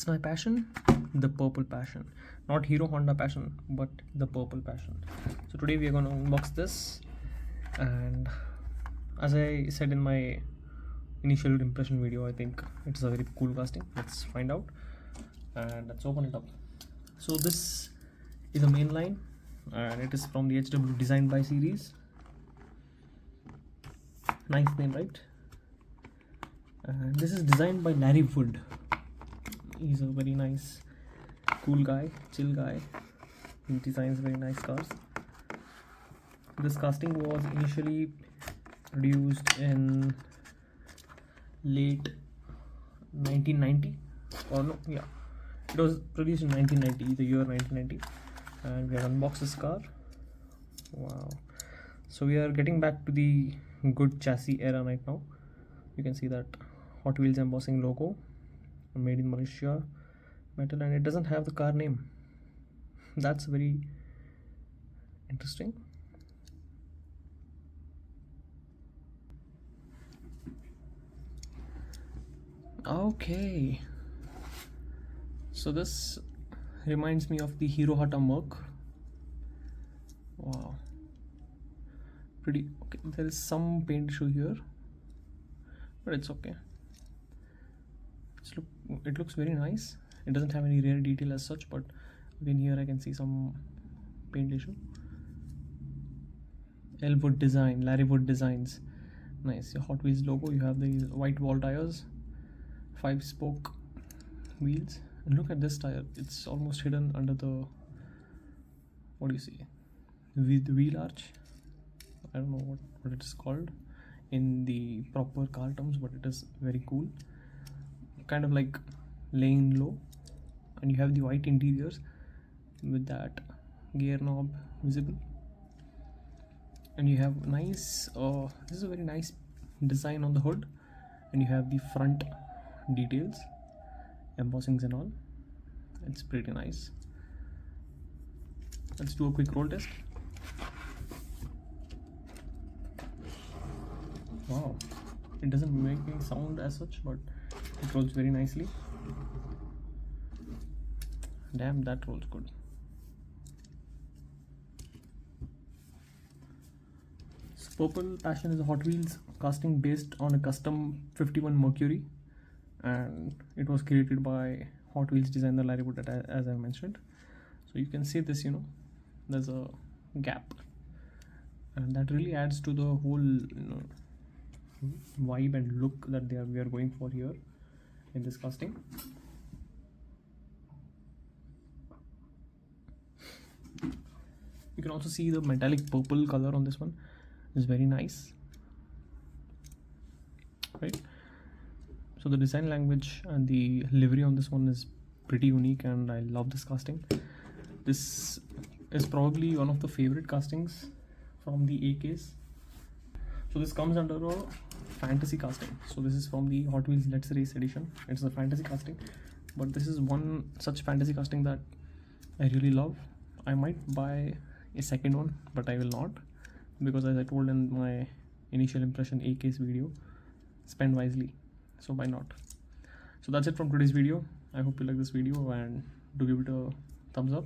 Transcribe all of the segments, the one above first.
It's my passion, the purple passion. Not Hero Honda passion, but the purple passion. So today we are going to unbox this, and as I said in my initial impression video, I think it's a very cool casting. Let's find out and let's open it up. So this is a main line and it is from the HW Designed by series. Nice name, right? And this is designed by Larry Wood. He's a very nice, cool guy, chill guy. He designs very nice cars. This casting was initially produced in late 1990, or no, yeah, it was produced in 1990, the year 1990, and we have unboxed this car. Wow. So we are getting back to the good chassis era right now. You can see that Hot Wheels embossing logo, made in Malaysia metal, and it doesn't have the car name. That's very interesting. Okay, so this reminds me of the Hero Hata Merc. Wow, pretty okay. There is some paint issue here, but it's okay. It looks very nice. It doesn't have any rare detail as such, but again here I can see some paint issue. L Wood design, Larry Wood designs. Nice. Your Hot Wheels logo. You have these white wall tires, 5-spoke wheels, and look at this tire. It's almost hidden under the, what do you see, with the wheel arch. I don't know what it is called in the proper car terms, but it is very cool. Kind of like laying low, and you have the white interiors with that gear knob visible, and you have nice this is a very nice design on the hood, and you have the front details, embossings and all. It's pretty nice. Let's do a quick roll test. Wow, it doesn't make any sound as such, but it rolls very nicely. Damn, that rolls good. So Purple Passion is a Hot Wheels casting based on a custom 51 Mercury, and it was created by Hot Wheels designer Larry Wood, as I mentioned. So you can see this, there's a gap, and that really adds to the whole vibe and look that we are going for here in this casting. You can also see the metallic purple color on this one is very nice, right? So the design language and the livery on this one is pretty unique, and I love this casting. This is probably one of the favorite castings from the A case. So this comes under a fantasy casting. So this is from the Hot Wheels Let's Race edition. It's a fantasy casting, but this is one such fantasy casting that I really love. I might buy a second one, but I will not, because as I told in my initial impression A case video, spend wisely. So why not? So that's it from today's video. I hope you like this video, and do give it a thumbs up.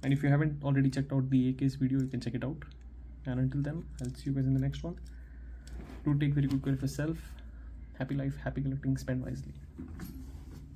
And if you haven't already checked out the A case video, you can check it out. And until then, I'll see you guys in the next one. Do take very good care of yourself. Happy life, happy collecting, spend wisely.